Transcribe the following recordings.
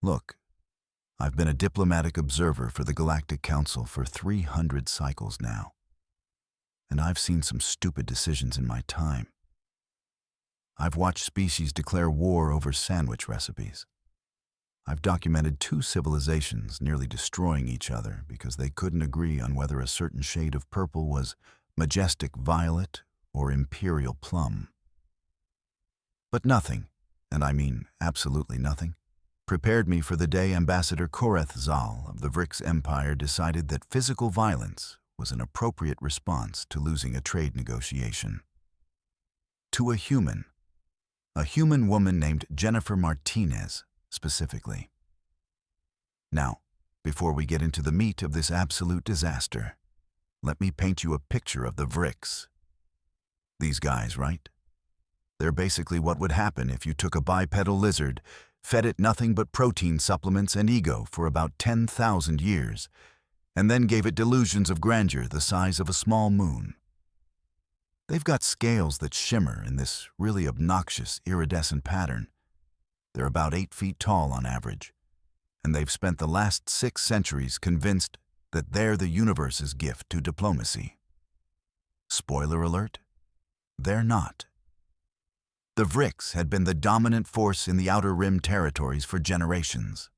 Look, I've been a diplomatic observer for the Galactic Council for 300 cycles now, and I've seen some stupid decisions in my time. I've watched species declare war over sandwich recipes. I've documented two civilizations nearly destroying each other because they couldn't agree on whether a certain shade of purple was majestic violet or imperial plum. But nothing, and I mean absolutely nothing, prepared me for the day Ambassador Koreth Zal of the Vrix Empire decided that physical violence was an appropriate response to losing a trade negotiation. To a human woman named Jennifer Martinez, specifically. Now, before we get into the meat of this absolute disaster, let me paint you a picture of the Vrix. These guys, right? They're basically what would happen if you took a bipedal lizard, fed it nothing but protein supplements and ego for about 10,000 years, and then gave it delusions of grandeur the size of a small moon. They've got scales that shimmer in this really obnoxious iridescent pattern. They're about 8 feet tall on average, and they've spent the last 6 centuries convinced that they're the universe's gift to diplomacy. Spoiler alert, they're not. The Vrix had been the dominant force in the Outer Rim territories for generations.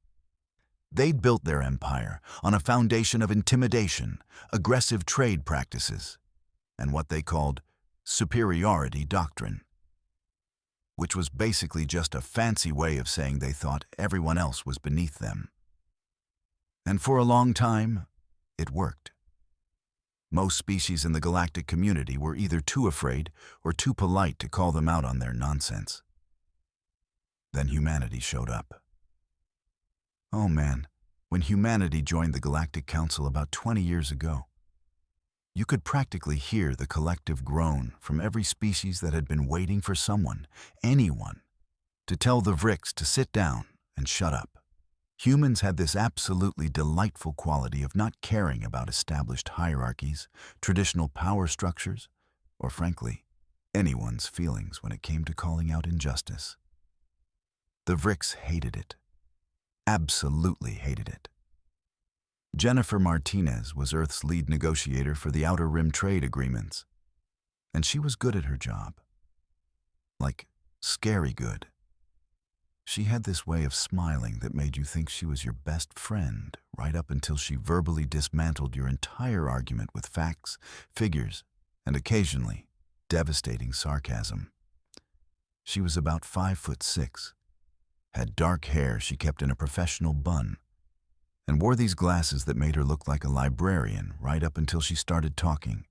They'd built their empire on a foundation of intimidation, aggressive trade practices, and what they called superiority doctrine, which was basically just a fancy way of saying they thought everyone else was beneath them. And for a long time, it worked. Most species in the galactic community were either too afraid or too polite to call them out on their nonsense. Then humanity showed up. Oh man, when humanity joined the Galactic Council about 20 years ago, you could practically hear the collective groan from every species that had been waiting for someone, anyone, to tell the Vrix to sit down and shut up. Humans had this absolutely delightful quality of not caring about established hierarchies, traditional power structures, or frankly, anyone's feelings when it came to calling out injustice. The Vrix hated it. Absolutely hated it. Jennifer Martinez was Earth's lead negotiator for the Outer Rim trade agreements, and she was good at her job. Like, scary good. She had this way of smiling that made you think she was your best friend right up until she verbally dismantled your entire argument with facts, figures, and occasionally devastating sarcasm. She was about 5'6", had dark hair she kept in a professional bun, and wore these glasses that made her look like a librarian right up until she started talking.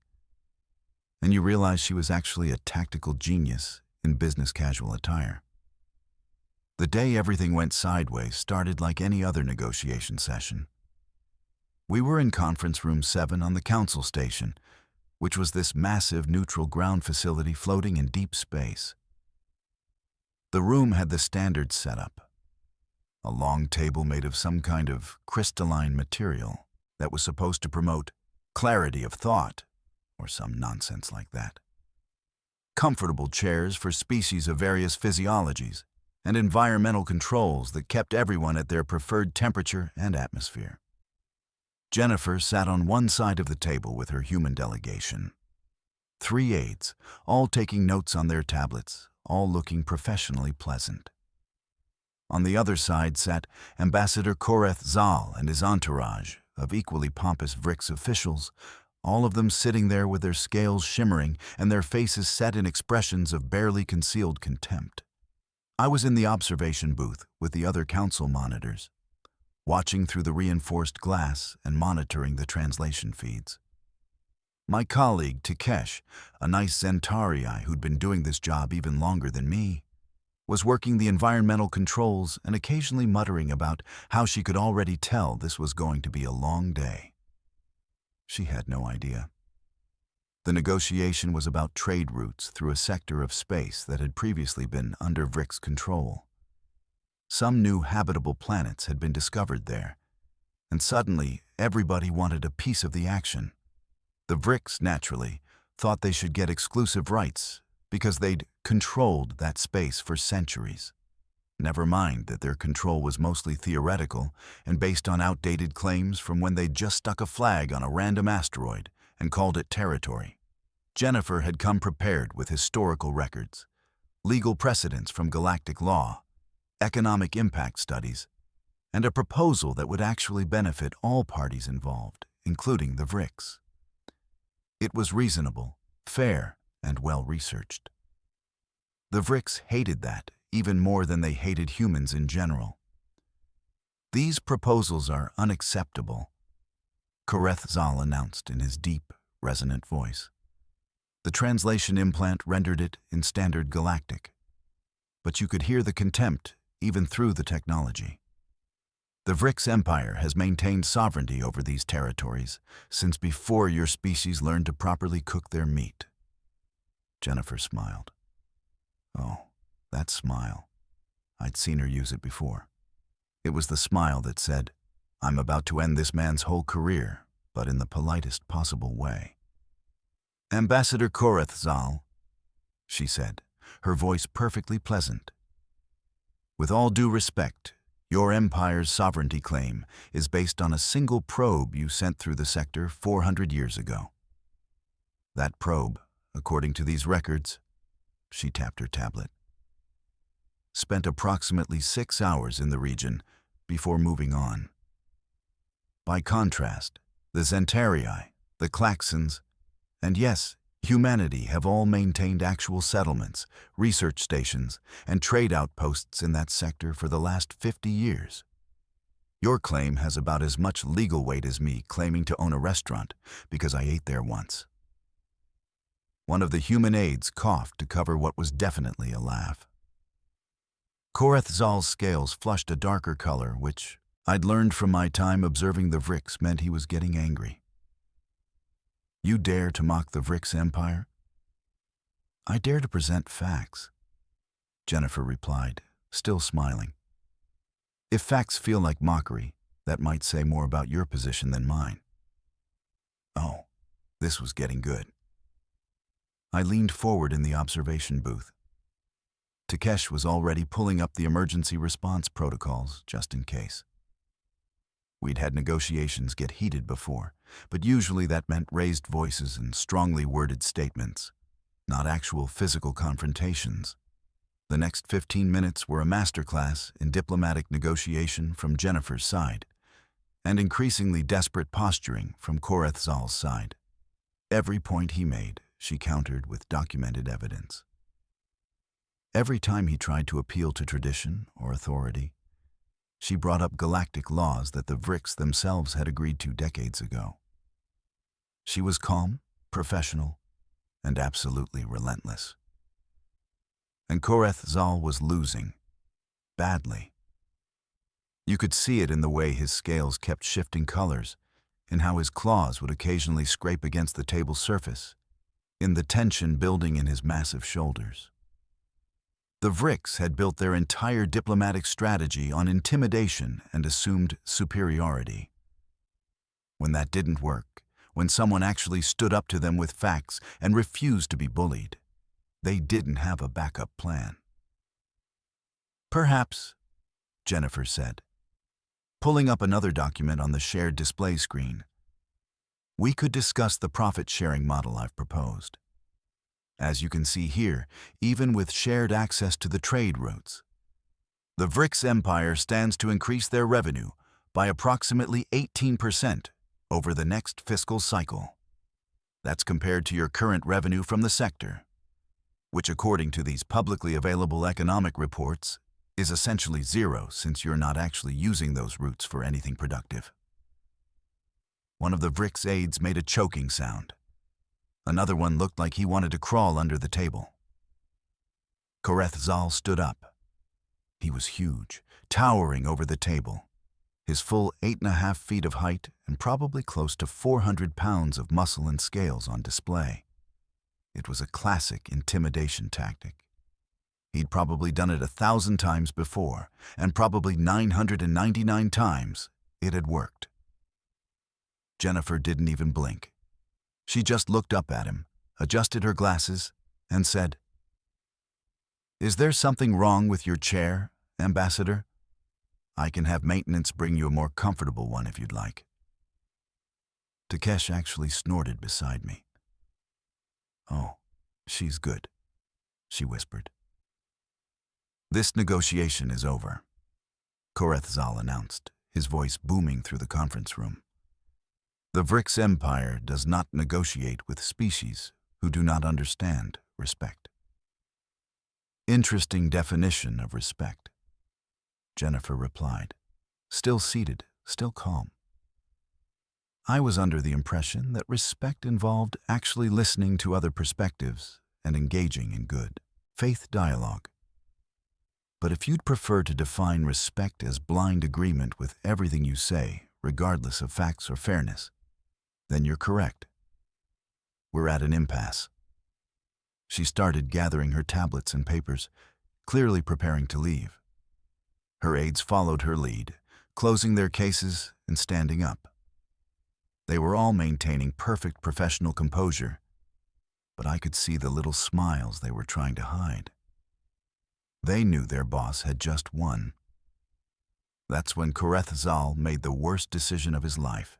And you realized she was actually a tactical genius in business casual attire. The day everything went sideways started like any other negotiation session. We were in Conference Room 7 on the Council Station, which was this massive neutral ground facility floating in deep space. The room had the standard setup. A long table made of some kind of crystalline material that was supposed to promote clarity of thought, or some nonsense like that. Comfortable chairs for species of various physiologies, and environmental controls that kept everyone at their preferred temperature and atmosphere. Jennifer sat on one side of the table with her human delegation. 3 aides, all taking notes on their tablets, all looking professionally pleasant. On the other side sat Ambassador Koreth Zal and his entourage of equally pompous Vrix officials, all of them sitting there with their scales shimmering and their faces set in expressions of barely concealed contempt. I was in the observation booth with the other council monitors, watching through the reinforced glass and monitoring the translation feeds. My colleague, Takesh, a nice Zentarii who'd been doing this job even longer than me, was working the environmental controls and occasionally muttering about how she could already tell this was going to be a long day. She had no idea. The negotiation was about trade routes through a sector of space that had previously been under Vrix control. Some new habitable planets had been discovered there, and suddenly everybody wanted a piece of the action. The Vrix, naturally, thought they should get exclusive rights because they'd controlled that space for centuries. Never mind that their control was mostly theoretical and based on outdated claims from when they'd just stuck a flag on a random asteroid and called it territory. Jennifer had come prepared with historical records, legal precedents from galactic law, economic impact studies, and a proposal that would actually benefit all parties involved, including the VRICS. It was reasonable, fair, and well-researched. The VRICS hated that even more than they hated humans in general. "These proposals are unacceptable," Koreth Zal announced in his deep, resonant voice. The translation implant rendered it in standard Galactic, but you could hear the contempt even through the technology. "The VRICS Empire has maintained sovereignty over these territories since before your species learned to properly cook their meat." Jennifer smiled. Oh, that smile. I'd seen her use it before. It was the smile that said, "I'm about to end this man's whole career, but in the politest possible way." "Ambassador Koreth Zal," she said, her voice perfectly pleasant. "With all due respect, your empire's sovereignty claim is based on a single probe you sent through the sector 400 years ago. That probe, according to these records," she tapped her tablet, "spent approximately 6 hours in the region before moving on. By contrast, the Zentarii, the Klaxons, and yes, humanity have all maintained actual settlements, research stations, and trade outposts in that sector for the last 50 years. Your claim has about as much legal weight as me claiming to own a restaurant because I ate there once." One of the human aides coughed to cover what was definitely a laugh. Koreth Zal's scales flushed a darker color, which I'd learned from my time observing the VRICS meant he was getting angry. "You dare to mock the VRICS Empire?" "I dare to present facts," Jennifer replied, still smiling. "If facts feel like mockery, that might say more about your position than mine." Oh, this was getting good. I leaned forward in the observation booth. Takesh was already pulling up the emergency response protocols, just in case. We'd had negotiations get heated before, but usually that meant raised voices and strongly worded statements, not actual physical confrontations. The next 15 minutes were a masterclass in diplomatic negotiation from Jennifer's side, and increasingly desperate posturing from Koreth Zal's side. Every point he made, she countered with documented evidence. Every time he tried to appeal to tradition or authority, she brought up galactic laws that the VRICS themselves had agreed to decades ago. She was calm, professional, and absolutely relentless. And Koreth Zal was losing, badly. You could see it in the way his scales kept shifting colors, in how his claws would occasionally scrape against the table's surface, in the tension building in his massive shoulders. The VRICS had built their entire diplomatic strategy on intimidation and assumed superiority. When that didn't work, when someone actually stood up to them with facts and refused to be bullied, they didn't have a backup plan. "Perhaps," Jennifer said, pulling up another document on the shared display screen, "we could discuss the profit-sharing model I've proposed. As you can see here, even with shared access to the trade routes, the VRICS Empire stands to increase their revenue by approximately 18% over the next fiscal cycle. That's compared to your current revenue from the sector, which according to these publicly available economic reports is essentially zero since you're not actually using those routes for anything productive." One of the VRICS aides made a choking sound. Another one looked like he wanted to crawl under the table. Koreth Zal stood up. He was huge, towering over the table, his full 8.5 feet of height and probably close to 400 pounds of muscle and scales on display. It was a classic intimidation tactic. He'd probably done it 1,000 times before, and probably 999 times it had worked. Jennifer didn't even blink. She just looked up at him, adjusted her glasses, and said, "Is there something wrong with your chair, Ambassador, I can have maintenance bring you a more comfortable one if you'd like. Takesh actually snorted beside me. Oh, she's good, she whispered. This negotiation is over, Korethzal announced, his voice booming through the conference room. The Vrix Empire does not negotiate with species who do not understand respect. Interesting definition of respect, Jennifer replied, still seated, still calm. I was under the impression that respect involved actually listening to other perspectives and engaging in good faith dialogue. But if you'd prefer to define respect as blind agreement with everything you say, regardless of facts or fairness, then you're correct. We're at an impasse. She started gathering her tablets and papers, clearly preparing to leave. Her aides followed her lead, closing their cases and standing up. They were all maintaining perfect professional composure, but I could see the little smiles they were trying to hide. They knew their boss had just won. That's when Korethzal made the worst decision of his life.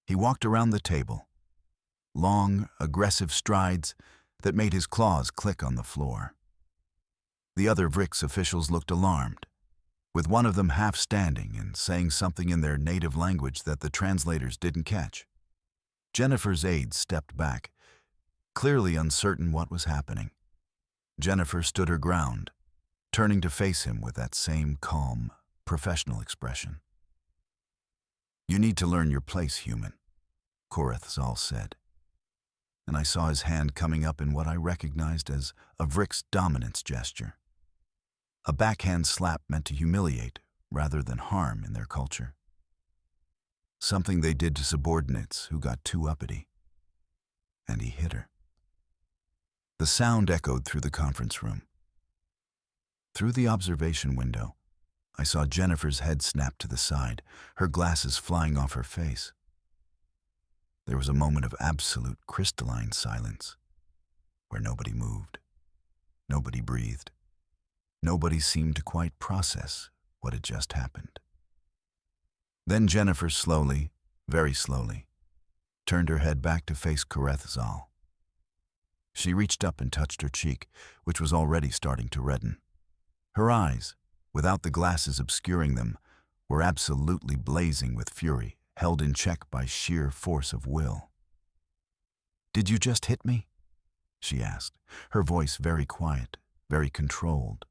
He walked around the table, long, aggressive strides that made his claws click on the floor. The other Vrix officials looked alarmed, with one of them half standing and saying something in their native language that the translators didn't catch. Jennifer's aide stepped back, clearly uncertain what was happening. Jennifer stood her ground, turning to face him with that same calm, professional expression. You need to learn your place, human, Korethzal said, and I saw his hand coming up in what I recognized as a Vrix dominance gesture. A backhand slap meant to humiliate rather than harm in their culture. Something they did to subordinates who got too uppity. And he hit her. The sound echoed through the conference room. Through the observation window, I saw Jennifer's head snap to the side, her glasses flying off her face. There was a moment of absolute crystalline silence, where nobody moved, nobody breathed. Nobody seemed to quite process what had just happened. Then Jennifer slowly, very slowly, turned her head back to face Korethzal. She reached up and touched her cheek, which was already starting to redden. Her eyes, without the glasses obscuring them, were absolutely blazing with fury, held in check by sheer force of will. "Did you just hit me?" she asked, her voice very quiet, very controlled.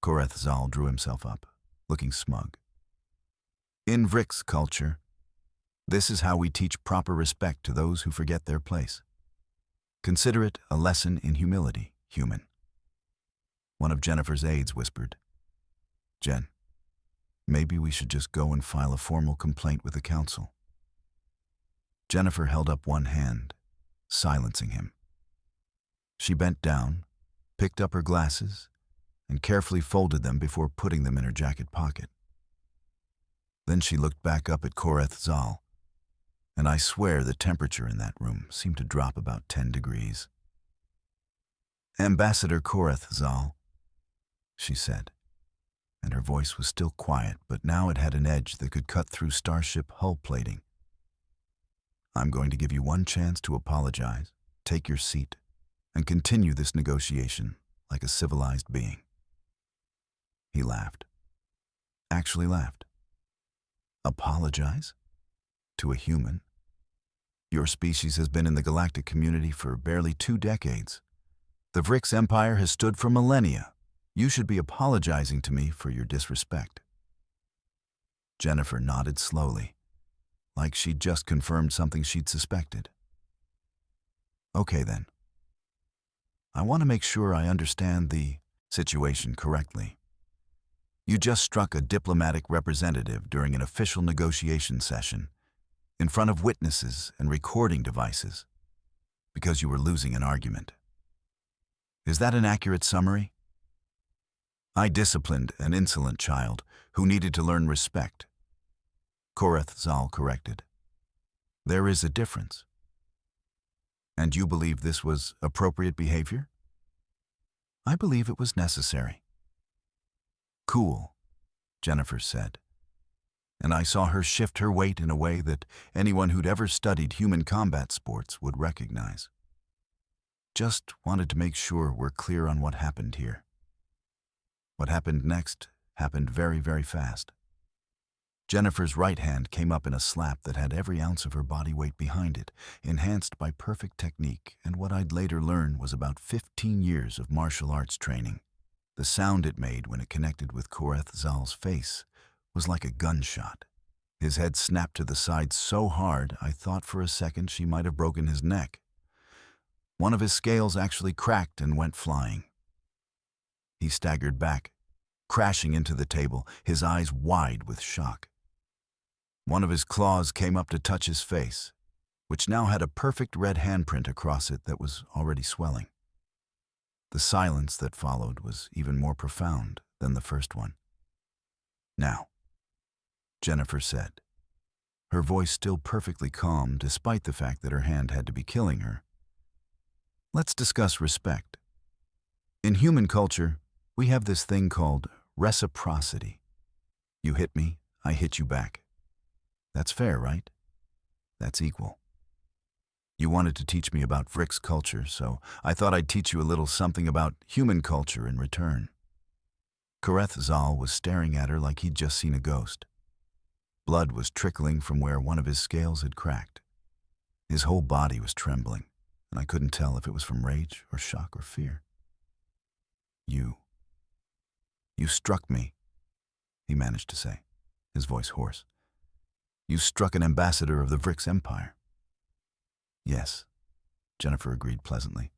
Korethzal drew himself up, looking smug. In Vrix culture, this is how we teach proper respect to those who forget their place. Consider it a lesson in humility, human. One of Jennifer's aides whispered, "Jen, maybe we should just go and file a formal complaint with the council." Jennifer held up one hand, silencing him. She bent down, picked up her glasses, and carefully folded them before putting them in her jacket pocket. Then she looked back up at Korethzal, and I swear the temperature in that room seemed to drop about 10 degrees. "Ambassador Korethzal," she said, and her voice was still quiet, but now it had an edge that could cut through starship hull plating. "I'm going to give you one chance to apologize, take your seat, and continue this negotiation like a civilized being." He laughed. Actually laughed. "Apologize? To a human? Your species has been in the galactic community for barely 2 decades. The Vrix Empire has stood for millennia. You should be apologizing to me for your disrespect." Jennifer nodded slowly, like she'd just confirmed something she'd suspected. "Okay then. I want to make sure I understand the situation correctly. You just struck a diplomatic representative during an official negotiation session, in front of witnesses and recording devices, because you were losing an argument. Is that an accurate summary? I disciplined an insolent child who needed to learn respect," Korethzal corrected. "There is a difference. And you believe this was appropriate behavior?" "I believe it was necessary." Cool, Jennifer said. And I saw her shift her weight in a way that anyone who'd ever studied human combat sports would recognize. Just wanted to make sure we're clear on what happened here. What happened next happened very, very fast. Jennifer's right hand came up in a slap that had every ounce of her body weight behind it, enhanced by perfect technique and what I'd later learn was about 15 years of martial arts training. The sound it made when it connected with Koreth Zal's face was like a gunshot. His head snapped to the side so hard I thought for a second she might have broken his neck. One of his scales actually cracked and went flying. He staggered back, crashing into the table, his eyes wide with shock. One of his claws came up to touch his face, which now had a perfect red handprint across it that was already swelling. The silence that followed was even more profound than the first one. Now, Jennifer said, her voice still perfectly calm despite the fact that her hand had to be killing her. Let's discuss respect. In human culture, we have this thing called reciprocity. You hit me, I hit you back. That's fair, right? That's equal. You wanted to teach me about Vrick's culture, so I thought I'd teach you a little something about human culture in return. Koreth Zal was staring at her like he'd just seen a ghost. Blood was trickling from where one of his scales had cracked. His whole body was trembling, and I couldn't tell if it was from rage or shock or fear. You struck me, he managed to say, his voice hoarse. You struck an ambassador of the Vrick's empire. Yes, Jennifer agreed pleasantly.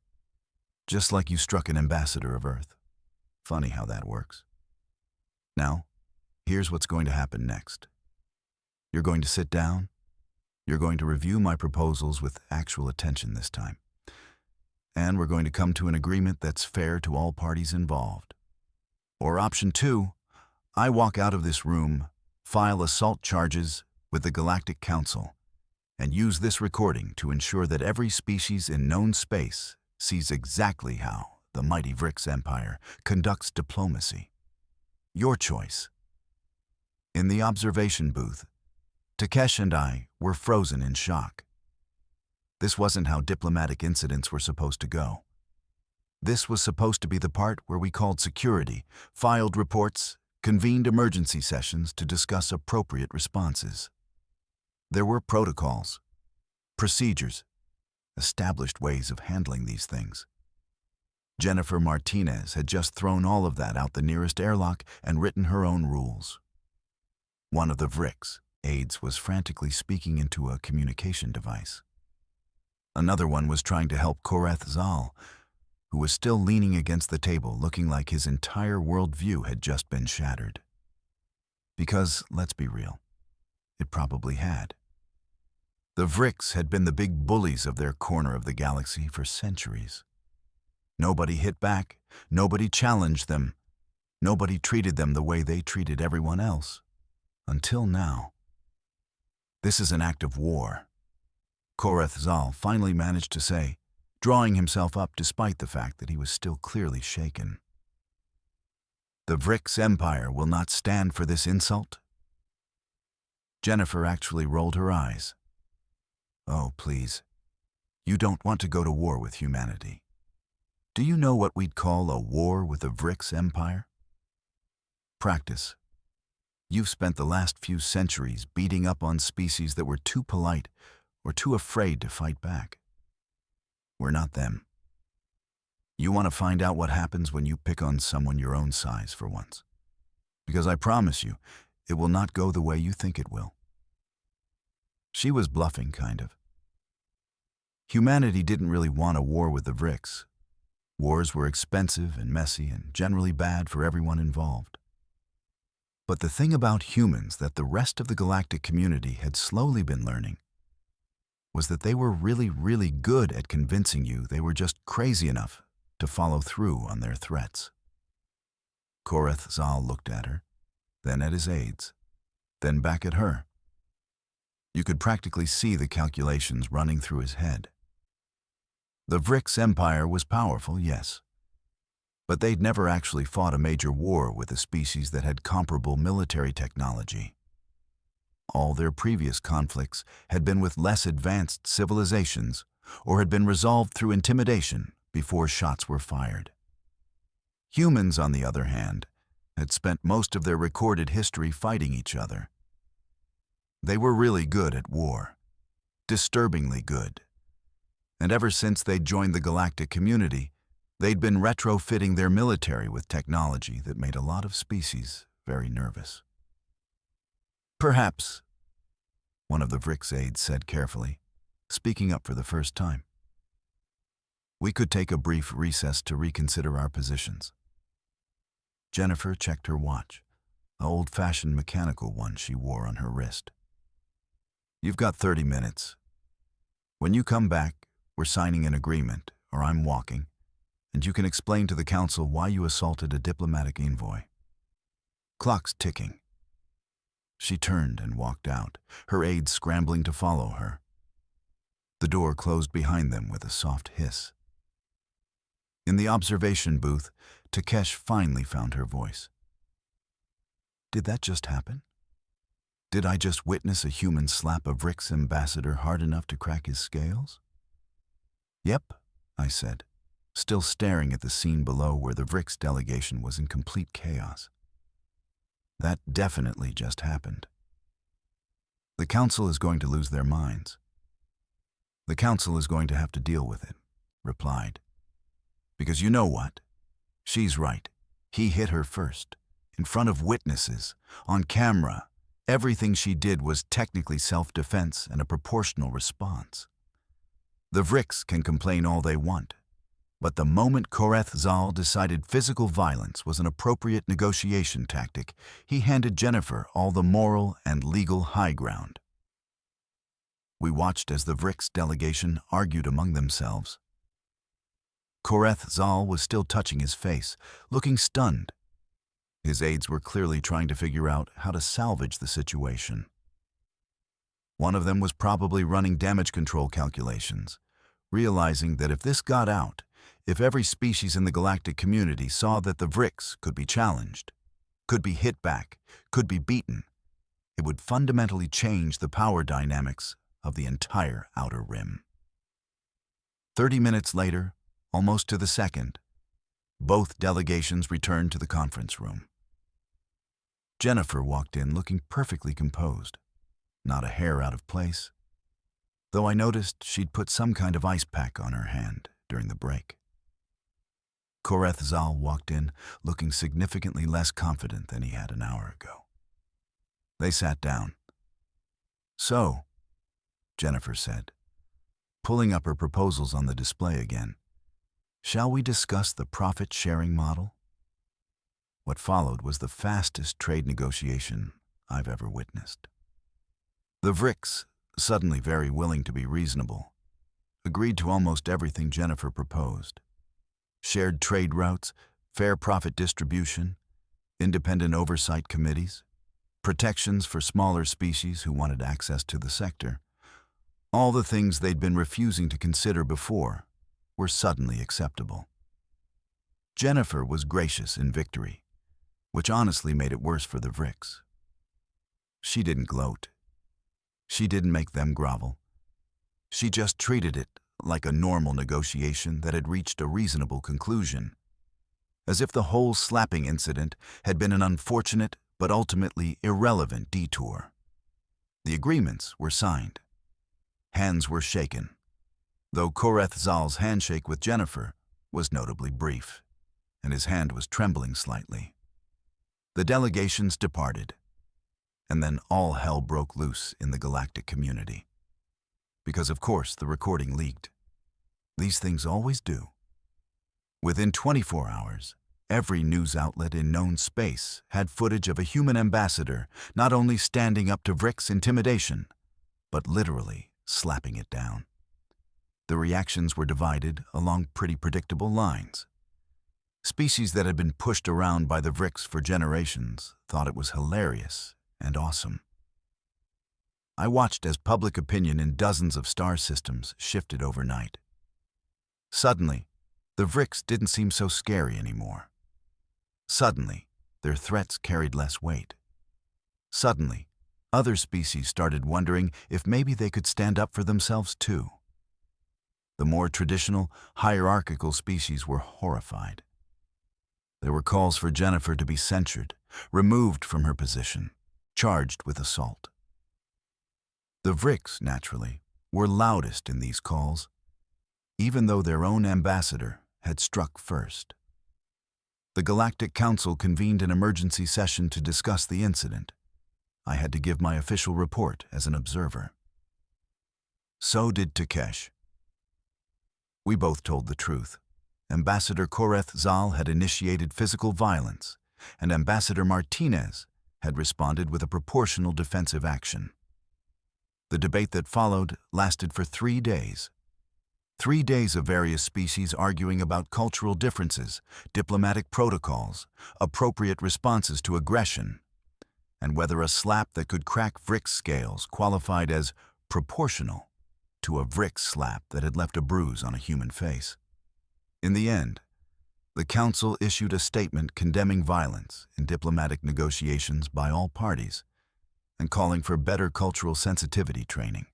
Just like you struck an ambassador of Earth. Funny how that works. Now, here's what's going to happen next. You're going to sit down. You're going to review my proposals with actual attention this time. And we're going to come to an agreement that's fair to all parties involved. Or option 2, I walk out of this room, file assault charges with the Galactic Council, and use this recording to ensure that every species in known space sees exactly how the mighty Vrick's empire conducts diplomacy. Your choice. In the observation booth, Takesh and I were frozen in shock. This wasn't how diplomatic incidents were supposed to go. This was supposed to be the part where we called security, filed reports, convened emergency sessions to discuss appropriate responses. There were protocols, procedures, established ways of handling these things. Jennifer Martinez had just thrown all of that out the nearest airlock and written her own rules. One of the Vrick's aides was frantically speaking into a communication device. Another one was trying to help Koreth Zal, who was still leaning against the table looking like his entire worldview had just been shattered. Because, let's be real, it probably had. The Vrick's had been the big bullies of their corner of the galaxy for centuries. Nobody hit back, nobody challenged them, nobody treated them the way they treated everyone else. Until now. This is an act of war, Koreth Zal finally managed to say, drawing himself up despite the fact that he was still clearly shaken. The Vrick's empire will not stand for this insult? Jennifer actually rolled her eyes. Oh, please. You don't want to go to war with humanity. Do you know what we'd call a war with the Vrick's empire? Practice. You've spent the last few centuries beating up on species that were too polite or too afraid to fight back. We're not them. You want to find out what happens when you pick on someone your own size for once. Because I promise you, it will not go the way you think it will. She was bluffing, kind of. Humanity didn't really want a war with the Vrick's. Wars were expensive and messy and generally bad for everyone involved. But the thing about humans that the rest of the galactic community had slowly been learning was that they were really, really good at convincing you they were just crazy enough to follow through on their threats. Koreth Zal looked at her, then at his aides, then back at her. You could practically see the calculations running through his head. The Vrick's empire was powerful, yes, but they'd never actually fought a major war with a species that had comparable military technology. All their previous conflicts had been with less advanced civilizations or had been resolved through intimidation before shots were fired. Humans, on the other hand, had spent most of their recorded history fighting each other. They were really good at war, disturbingly good. And ever since they'd joined the galactic community, they'd been retrofitting their military with technology that made a lot of species very nervous. "Perhaps," one of the Vrix aides said carefully, speaking up for the first time, "we could take a brief recess to reconsider our positions." Jennifer checked her watch, an old-fashioned mechanical one she wore on her wrist. "You've got 30 minutes. When you come back, we're signing an agreement, or I'm walking, and you can explain to the council why you assaulted a diplomatic envoy." Clock's ticking. She turned and walked out, her aides scrambling to follow her. The door closed behind them with a soft hiss. In the observation booth, Takesh finally found her voice. "Did that just happen? Did I just witness a human slap a Vrix ambassador hard enough to crack his scales?" "Yep," I said, still staring at the scene below where the Vrix delegation was in complete chaos. "That definitely just happened. The council is going to lose their minds." "The council is going to have to deal with it," replied. "Because you know what? She's right. He hit her first, in front of witnesses, on camera. Everything she did was technically self-defense and a proportional response. The Vrix can complain all they want, but the moment Koreth Zal decided physical violence was an appropriate negotiation tactic, he handed Jennifer all the moral and legal high ground. We watched as the Vrix delegation argued among themselves. Koreth Zal was still touching his face, looking stunned. His aides were clearly trying to figure out how to salvage the situation. One of them was probably running damage control calculations, realizing that if this got out, if every species in the galactic community saw that the Vrix could be challenged, could be hit back, could be beaten, it would fundamentally change the power dynamics of the entire Outer Rim. 30 minutes later, almost to the second, both delegations returned to the conference room. Jennifer walked in looking perfectly composed, not a hair out of place, though I noticed she'd put some kind of ice pack on her hand during the break. Koreth Zal walked in looking significantly less confident than he had an hour ago. They sat down. "So," Jennifer said, pulling up her proposals on the display again, "shall we discuss the profit-sharing model?" What followed was the fastest trade negotiation I've ever witnessed. The Vrix, suddenly very willing to be reasonable, agreed to almost everything Jennifer proposed. Shared trade routes, fair profit distribution, independent oversight committees, protections for smaller species who wanted access to the sector. All the things they'd been refusing to consider before were suddenly acceptable. Jennifer was gracious in victory, which honestly made it worse for the Vrix. She didn't gloat. She didn't make them grovel. She just treated it like a normal negotiation that had reached a reasonable conclusion, as if the whole slapping incident had been an unfortunate but ultimately irrelevant detour. The agreements were signed. Hands were shaken, though Koreth Zal's handshake with Jennifer was notably brief, and his hand was trembling slightly. The delegations departed, and then all hell broke loose in the galactic community. Because, of course, the recording leaked. These things always do. Within 24 hours, every news outlet in known space had footage of a human ambassador not only standing up to Vrix intimidation, but literally slapping it down. The reactions were divided along pretty predictable lines. Species that had been pushed around by the Vrix for generations thought it was hilarious and awesome. I watched as public opinion in dozens of star systems shifted overnight. Suddenly, The Vrix didn't seem so scary anymore. Suddenly, their threats carried less weight. Suddenly, other species started wondering if maybe they could stand up for themselves too. The more traditional, hierarchical species were horrified. There were calls for Jennifer to be censured, removed from her position, charged with assault. The Vrix, naturally, were loudest in these calls, even though their own ambassador had struck first. The Galactic Council convened an emergency session to discuss the incident. I had to give my official report as an observer. So did Takesh. We both told the truth. Ambassador Koreth Zal had initiated physical violence, and Ambassador Martinez had responded with a proportional defensive action. The debate that followed lasted for 3 days. 3 days of various species arguing about cultural differences, diplomatic protocols, appropriate responses to aggression, and whether a slap that could crack Vrix scales qualified as proportional to a Vrix slap that had left a bruise on a human face. In the end, the Council issued a statement condemning violence in diplomatic negotiations by all parties and calling for better cultural sensitivity training.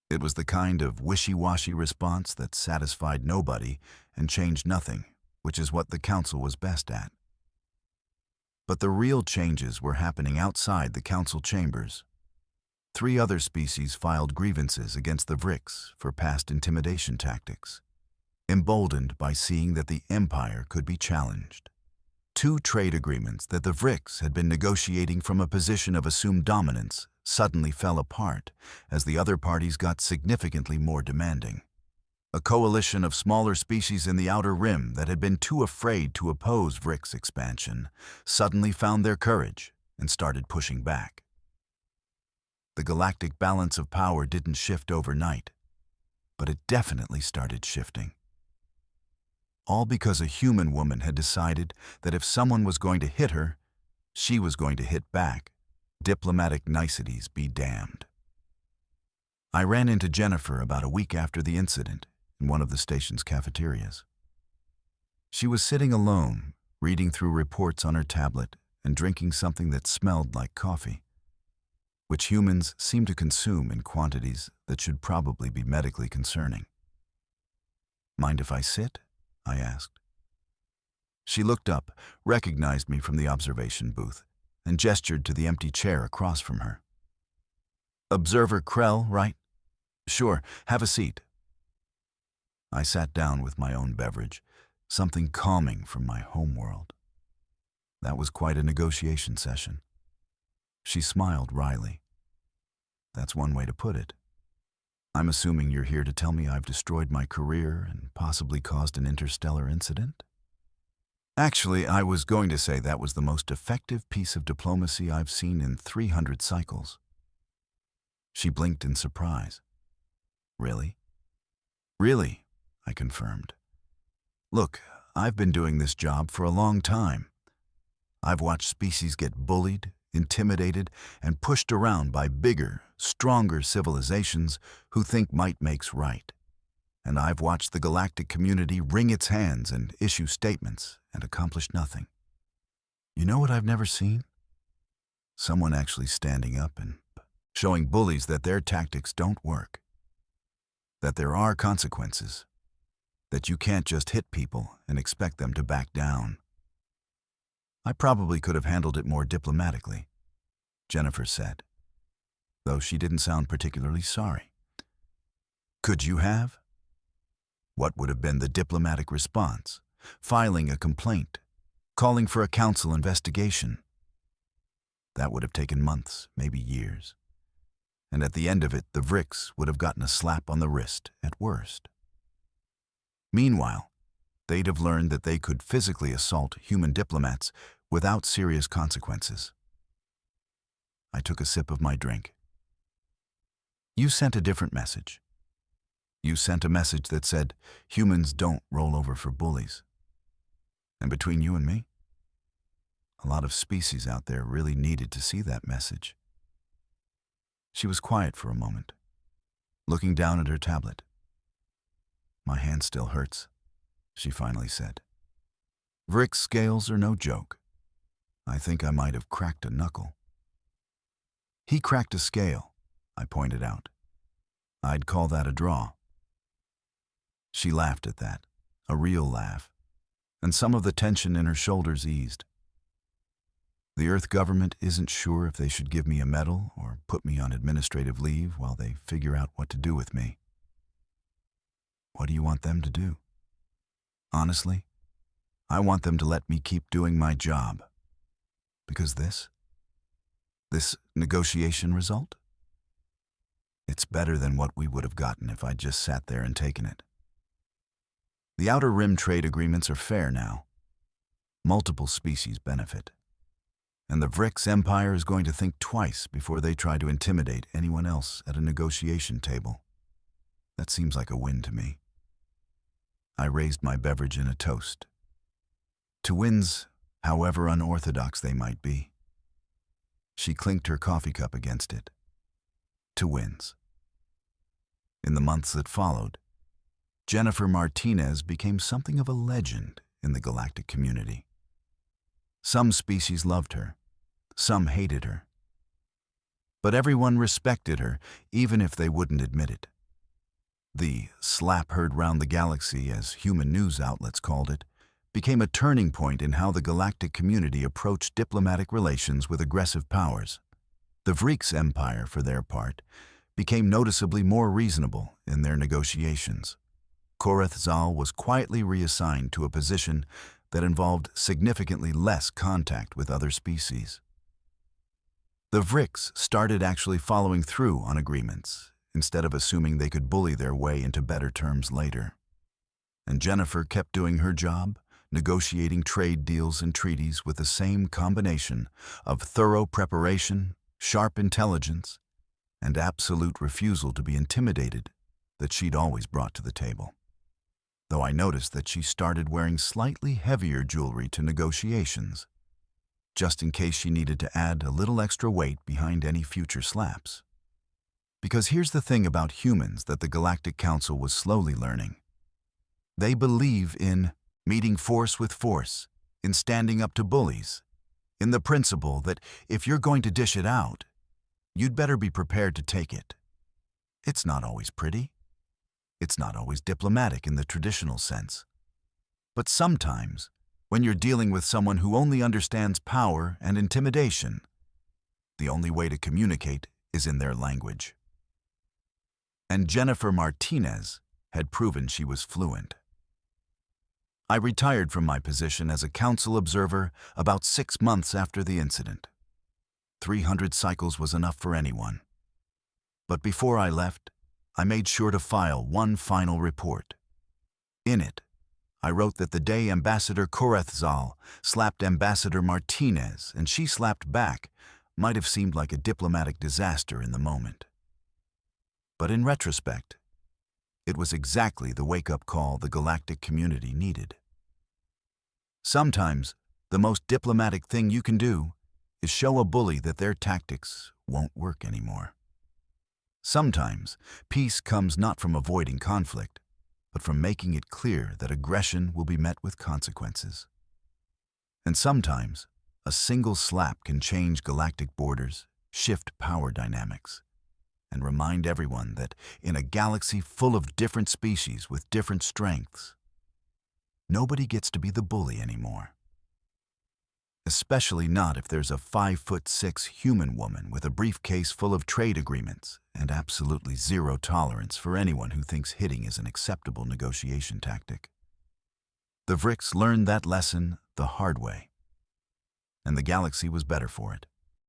It was the kind of wishy-washy response that satisfied nobody and changed nothing, which is what the Council was best at. But the real changes were happening outside the Council chambers. 3 other species filed grievances against the Vrix for past intimidation tactics, emboldened by seeing that the Empire could be challenged. 2 trade agreements that the Vrix had been negotiating from a position of assumed dominance suddenly fell apart as the other parties got significantly more demanding. A coalition of smaller species in the Outer Rim that had been too afraid to oppose Vrix expansion suddenly found their courage and started pushing back. The galactic balance of power didn't shift overnight, but it definitely started shifting. All because a human woman had decided that if someone was going to hit her, she was going to hit back. Diplomatic niceties be damned. I ran into Jennifer about a week after the incident in one of the station's cafeterias. She was sitting alone, reading through reports on her tablet and drinking something that smelled like coffee, which humans seem to consume in quantities that should probably be medically concerning. "Mind if I sit?" I asked. She looked up, recognized me from the observation booth, and gestured to the empty chair across from her. "Observer Krell, right? Sure, have a seat." I sat down with my own beverage, something calming from my homeworld. That was quite a negotiation session. She smiled wryly. "That's one way to put it. I'm assuming you're here to tell me I've destroyed my career and possibly caused an interstellar incident?" Actually, I was going to say that was the most effective piece of diplomacy I've seen in 300 cycles. She blinked in surprise. "Really?" "Really," I confirmed. "Look, I've been doing this job for a long time. I've watched species get bullied, intimidated, and pushed around by bigger, stronger civilizations who think might makes right. And I've watched the galactic community wring its hands and issue statements and accomplish nothing. You know what I've never seen? Someone actually standing up and showing bullies that their tactics don't work, that there are consequences, that you can't just hit people and expect them to back down." "I probably could have handled it more diplomatically," Jennifer said, though she didn't sound particularly sorry. "Could you have? What would have been the diplomatic response? Filing a complaint, calling for a council investigation. That would have taken months, maybe years. And at the end of it, the Vrix would have gotten a slap on the wrist at worst. Meanwhile, they'd have learned that they could physically assault human diplomats without serious consequences." I took a sip of my drink. "You sent a different message. You sent a message that said humans don't roll over for bullies. And between you and me, a lot of species out there really needed to see that message." She was quiet for a moment, looking down at her tablet. "My hand still hurts," she finally said. "Vrick's scales are no joke. I think I might have cracked a knuckle." "He cracked a scale," I pointed out. "I'd call that a draw." She laughed at that, a real laugh, and some of the tension in her shoulders eased. "The Earth government isn't sure if they should give me a medal or put me on administrative leave while they figure out what to do with me." "What do you want them to do?" "Honestly, I want them to let me keep doing my job. Because this negotiation result, it's better than what we would have gotten if I'd just sat there and taken it. The Outer Rim trade agreements are fair now. Multiple species benefit. And the Vrick's empire is going to think twice before they try to intimidate anyone else at a negotiation table. That seems like a win to me." I raised my beverage in a toast. To wins, however unorthodox they might be. She clinked her coffee cup against it. To wins. In the months that followed, Jennifer Martinez became something of a legend in the galactic community. Some species loved her, some hated her. But everyone respected her, even if they wouldn't admit it. The slap heard round the galaxy, as human news outlets called it, became a turning point in how the galactic community approached diplomatic relations with aggressive powers. The Vrick's empire, for their part, became noticeably more reasonable in their negotiations. Korath Zal was quietly reassigned to a position that involved significantly less contact with other species. The Vrick's started actually following through on agreements, instead of assuming they could bully their way into better terms later. And Jennifer kept doing her job, negotiating trade deals and treaties with the same combination of thorough preparation, sharp intelligence, and absolute refusal to be intimidated that she'd always brought to the table. Though I noticed that she started wearing slightly heavier jewelry to negotiations, just in case she needed to add a little extra weight behind any future slaps. Because here's the thing about humans that the Galactic Council was slowly learning. They believe in meeting force with force, in standing up to bullies, in the principle that if you're going to dish it out, you'd better be prepared to take it. It's not always pretty. It's not always diplomatic in the traditional sense. But sometimes, when you're dealing with someone who only understands power and intimidation, the only way to communicate is in their language. And Jennifer Martinez had proven she was fluent. I retired from my position as a council observer about 6 months after the incident. 300 cycles was enough for anyone. But before I left, I made sure to file one final report. In it, I wrote that the day Ambassador Korath Zal slapped Ambassador Martinez and she slapped back might have seemed like a diplomatic disaster in the moment. But in retrospect, it was exactly the wake-up call the galactic community needed. Sometimes, the most diplomatic thing you can do is show a bully that their tactics won't work anymore. Sometimes, peace comes not from avoiding conflict, but from making it clear that aggression will be met with consequences. And sometimes, a single slap can change galactic borders, shift power dynamics, and remind everyone that in a galaxy full of different species with different strengths, nobody gets to be the bully anymore. Especially not if there's a 5'6" human woman with a briefcase full of trade agreements and absolutely zero tolerance for anyone who thinks hitting is an acceptable negotiation tactic. The Vrick's learned that lesson the hard way, and the galaxy was better for it.